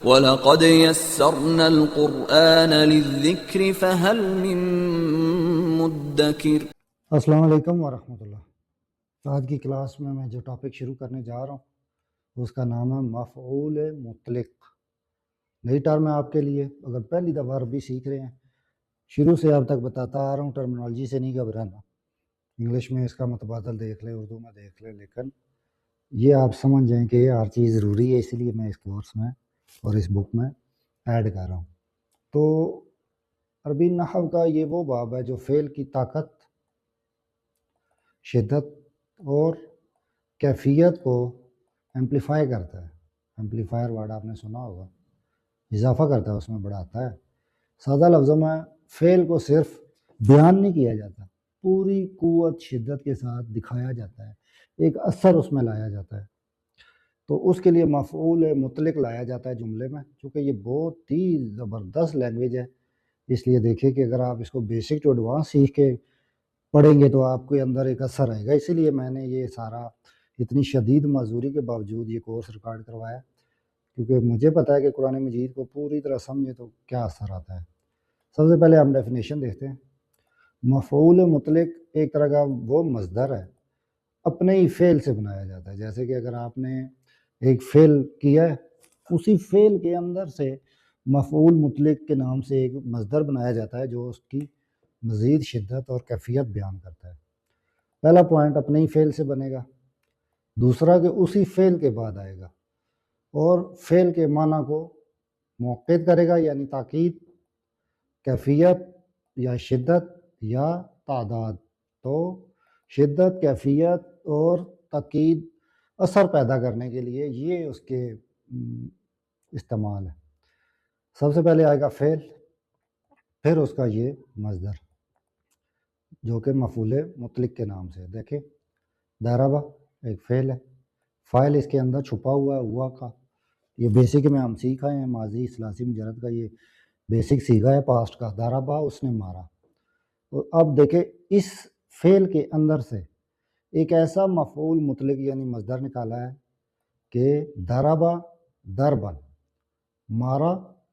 وَلَقَدْ يَسَّرْنَا الْقُرْآنَ لِلذِّكْرِ فَهَلْ مِن مُّدَّكِرٍ۔ السلام علیکم ورحمۃ اللہ۔ آج کی کلاس میں جو ٹاپک شروع کرنے جا رہا ہوں اس کا نام ہے مفعول مطلق۔ نئی ٹرم ہے آپ کے لیے، اگر پہلی دفعہ عربی سیکھ رہے ہیں، شروع سے اب تک بتاتا آ رہا ہوں، ٹرمنالوجی سے نہیں گھبرانا، انگلش میں اس کا متبادل دیکھ لیں، اردو میں دیکھ لیں، لیکن یہ آپ سمجھ جائیں کہ یہ ہر چیز ضروری ہے، اسی لیے میں اس کورس میں اور اس بک میں ایڈ کر رہا ہوں۔ تو عربی نحو کا یہ وہ باب ہے جو فعل کی طاقت، شدت اور کیفیت کو ایمپلیفائی کرتا ہے۔ ایمپلیفائر ورڈ آپ نے سنا ہوگا، اضافہ کرتا ہے، اس میں بڑھاتا ہے۔ سادہ لفظوں میں فعل کو صرف بیان نہیں کیا جاتا، پوری قوت شدت کے ساتھ دکھایا جاتا ہے، ایک اثر اس میں لایا جاتا ہے۔ تو اس کے لیے مفعول مطلق لایا جاتا ہے جملے میں، چونکہ یہ بہت ہی زبردست لینگویج ہے، اس لیے دیکھیں کہ اگر آپ اس کو بیسک ٹو ایڈوانس سیکھ کے پڑھیں گے تو آپ کے اندر ایک اثر آئے گا۔ اسی لیے میں نے یہ سارا اتنی شدید معذوری کے باوجود یہ کورس ریکارڈ کروایا، کیونکہ مجھے پتہ ہے کہ قرآن مجید کو پوری طرح سمجھے تو کیا اثر آتا ہے۔ سب سے پہلے ہم ڈیفینیشن دیکھتے ہیں۔ مفعول مطلق ایک طرح کا وہ مصدر ہے، اپنے ہی فعل سے بنایا جاتا ہے۔ جیسے کہ اگر آپ نے ایک فعل کیا ہے، اسی فعل کے اندر سے مفعول مطلق کے نام سے ایک مصدر بنایا جاتا ہے جو اس کی مزید شدت اور کیفیت بیان کرتا ہے۔ پہلا پوائنٹ اپنے ہی فعل سے بنے گا، دوسرا کہ اسی فعل کے بعد آئے گا اور فعل کے معنی کو موقع کرے گا، یعنی تاکید، کیفیت یا شدت یا تعداد۔ تو شدت، کیفیت اور تاکید، اثر پیدا کرنے کے لیے یہ اس کے استعمال ہے۔ سب سے پہلے آئے گا فعل، پھر اس کا یہ مصدر جو کہ مفعول مطلق کے نام سے۔ دیکھیں ضربہ ایک فعل ہے، فاعل اس کے اندر چھپا ہوا ہے ہوا کا، یہ بیسک میں ہم سیکھ آئے ہیں، ماضی ثلاثی مجرد کا یہ بیسک سیکھا ہے پاسٹ کا، ضربہ اس نے مارا۔ تو اب دیکھیں اس فعل کے اندر سے ایک ایسا مفعول مطلق یعنی مصدر نکالا ہے کہ ضربہ ضرباً، مارا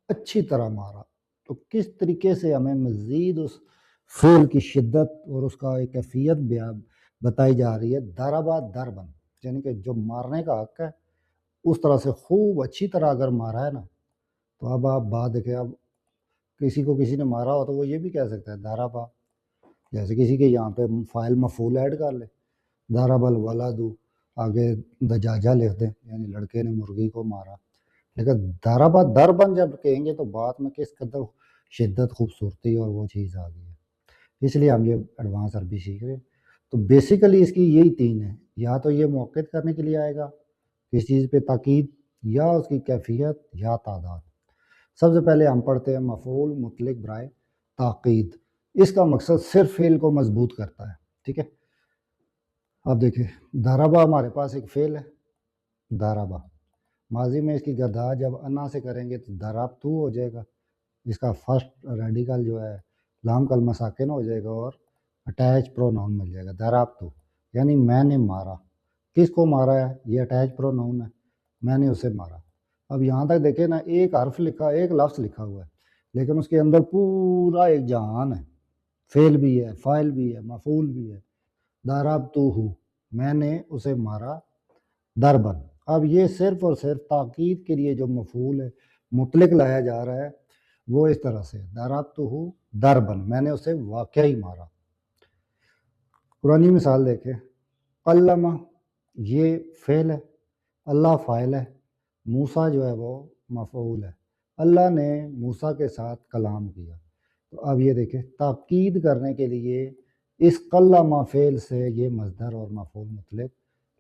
اچھی طرح مارا۔ تو کس طریقے سے ہمیں مزید اس فعل کی شدت اور اس کا ایک کیفیت بتائی جا رہی ہے۔ ضربہ ضرباً یعنی کہ جو مارنے کا حق ہے اس طرح سے خوب اچھی طرح اگر مارا ہے نا، تو اب آپ بات دیکھیں، اب کسی کو کسی نے مارا ہو تو وہ یہ بھی کہہ سکتا ہے ضربہ، جیسے کسی کے یہاں پہ فاعل مفعول ایڈ کر لے، ضرب الولد، آگے دجاجہ لکھ دیں، یعنی لڑکے نے مرغی کو مارا۔ لیکن ضربہ ضرباً جب کہیں گے تو بات میں کس قدر شدت، خوبصورتی اور وہ چیز آ گئی ہے۔ اس لیے ہم یہ ایڈوانس عربی سیکھ رہے ہیں۔ تو بیسیکلی اس کی یہی تین ہے، یا تو یہ موقع کرنے کے لیے آئے گا کس چیز پہ، تاکید، یا اس کی کیفیت یا تعداد۔ سب سے پہلے ہم پڑھتے ہیں مفعول مطلق برائے تاکید۔ اس کا مقصد صرف فعل کو مضبوط کرتا ہے، ٹھیک ہے۔ اب دیکھیں ضربہ ہمارے پاس ایک فعل ہے، ضربہ، ماضی میں اس کی گردہ جب انا سے کریں گے تو ضربتو ہو جائے گا، اس کا فرسٹ ریڈیکل جو ہے لام کلمہ ساکن ہو جائے گا اور اٹیچ پروناؤن مل جائے گا، ضربتو، یعنی میں نے مارا۔ کس کو مارا ہے؟ یہ اٹیچ پروناؤن ہے، میں نے اسے مارا۔ اب یہاں تک دیکھیں نا، ایک حرف لکھا، ایک لفظ لکھا ہوا ہے، لیکن اس کے اندر پورا ایک جہان ہے، فعل بھی ہے، فاعل بھی ہے، مفعول بھی ہے۔ ضربتہ، میں نے اسے مارا، ضرباً۔ اب یہ صرف اور صرف تاکید کے لیے جو مفعول ہے مطلق لایا جا رہا ہے وہ اس طرح سے، ضربتہ ضرباً، میں نے اسے واقعی مارا۔ قرآنی مثال دیکھیں، علمہ یہ فعل ہے، اللہ فاعل ہے، موسیٰ جو ہے وہ مفعول ہے۔ اللہ نے موسیٰ کے ساتھ کلام کیا۔ تو اب یہ دیکھیں تاکید کرنے کے لیے اس کلمہ فعل سے یہ مصدر اور مفعول مطلق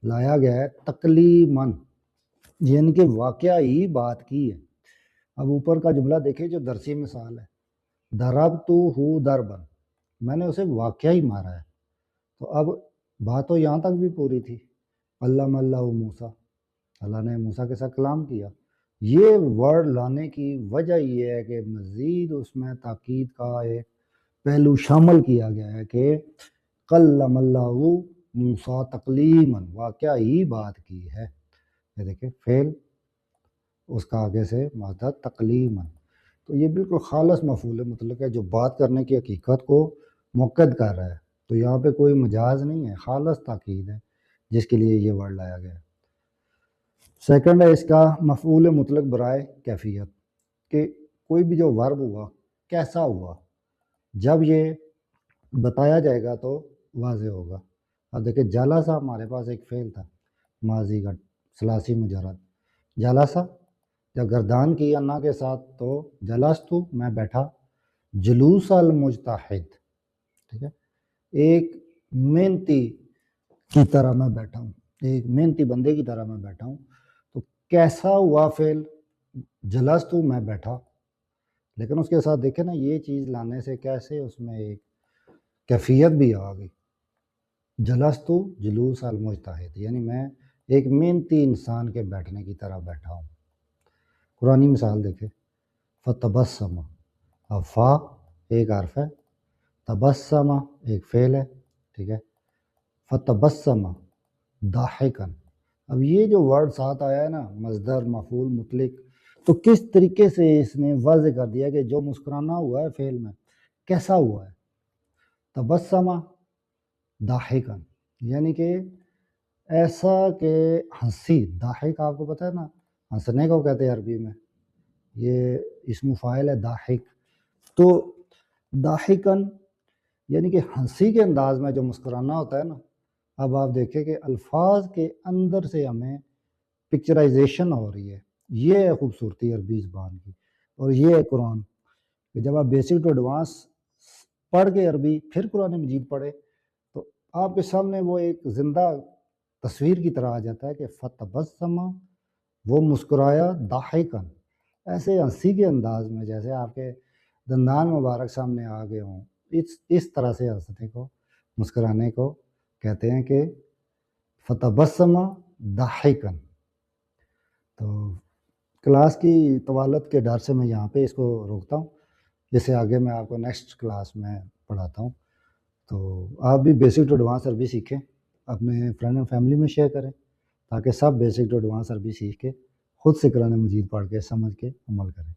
لایا گیا ہے، تکلیماً، یعنی کہ واقعہ ہی بات کی ہے۔ اب اوپر کا جملہ دیکھیں جو درسی مثال ہے، ضربتہ ضرباً، میں نے اسے واقعہ ہی مارا ہے۔ تو اب بات تو یہاں تک بھی پوری تھی، علم اللہ موسیٰ، اللہ نے موسیٰ کے ساتھ کلام کیا۔ یہ ورڈ لانے کی وجہ یہ ہے کہ مزید اس میں تاکید کا ایک پہلو شامل کیا گیا ہے کہ کلم اللہ موسیٰ تکلیماً، واقعہ ہی بات کی ہے۔ یہ دیکھیں فعل، اس کا آگے سے مادہ تکلیما، تو یہ بالکل خالص مفعول مطلق ہے جو بات کرنے کی حقیقت کو مؤکد کر رہا ہے، تو یہاں پہ کوئی مجاز نہیں ہے، خالص تاکید ہے جس کے لیے یہ ورڈ لایا گیا ہے۔ سیکنڈ ہے اس کا مفعول مطلق برائے کیفیت، کہ کوئی بھی جو ورب ہوا کیسا ہوا، جب یہ بتایا جائے گا تو واضح ہوگا۔ اب دیکھیں جلسہ ہمارے پاس ایک فعل تھا ماضی کا ثلاثی مجرد، جلسہ جب گردان کی انا کے ساتھ تو جلستو میں بیٹھا، جلوس المجتہد، ٹھیک ہے، ایک محنتی کی طرح میں بیٹھا ہوں، ایک محنتی بندے کی طرح میں بیٹھا ہوں، تو کیسا ہوا فعل جلستو میں بیٹھا، لیکن اس کے ساتھ دیکھیں نا یہ چیز لانے سے کیسے اس میں ایک کیفیت بھی آ گئی، جلستو جلوس المجتہد، یعنی میں ایک محنتی انسان کے بیٹھنے کی طرح بیٹھا ہوں۔ قرآنی مثال دیکھیں، فتبسم، اب فا ایک حرف ہے، تبسم ایک فعل ہے، ٹھیک ہے، فتبسم ضاحکا، اب یہ جو ورڈ ساتھ آیا ہے نا مصدر مفعول مطلق، تو کس طریقے سے اس نے واضح کر دیا کہ جو مسکرانا ہوا ہے فعل میں کیسا ہوا ہے، تبسم ضاحکا، یعنی کہ ایسا کہ ہنسی، ضاحک آپ کو پتہ ہے نا ہنسنے کو کہتے ہیں عربی میں، یہ اسم فاعل ہے ضاحک، تو ضاحکن یعنی کہ ہنسی کے انداز میں جو مسکرانا ہوتا ہے نا، اب آپ دیکھیں کہ الفاظ کے اندر سے ہمیں پکچرائزیشن ہو رہی ہے، یہ ہے خوبصورتی عربی زبان کی، اور یہ ہے قرآن، کہ جب آپ بیسک ٹو ایڈوانس پڑھ کے عربی پھر قرآن مجید پڑھے تو آپ کے سامنے وہ ایک زندہ تصویر کی طرح آ جاتا ہے کہ فتبسم، وہ مسکرایا، ضاحکن، ایسے ہنسی کے انداز میں جیسے آپ کے دندان مبارک سامنے آ گئے ہوں، اس طرح سے ہنسنے کو مسکرانے کو کہتے ہیں کہ فتبسم ضاحکن۔ تو کلاس کی طوالت کے ڈر سے میں یہاں پہ اس کو روکتا ہوں، جس سے آگے میں آپ کو نیکسٹ کلاس میں پڑھاتا ہوں، تو آپ بھی بیسک ٹو ایڈوانس عربی سیکھیں، اپنے فرینڈ اینڈ فیملی میں شیئر کریں تاکہ سب بیسک ٹو ایڈوانس عربی سیکھ کے خود سے قرآن مجید پڑھ کے سمجھ کے عمل کریں۔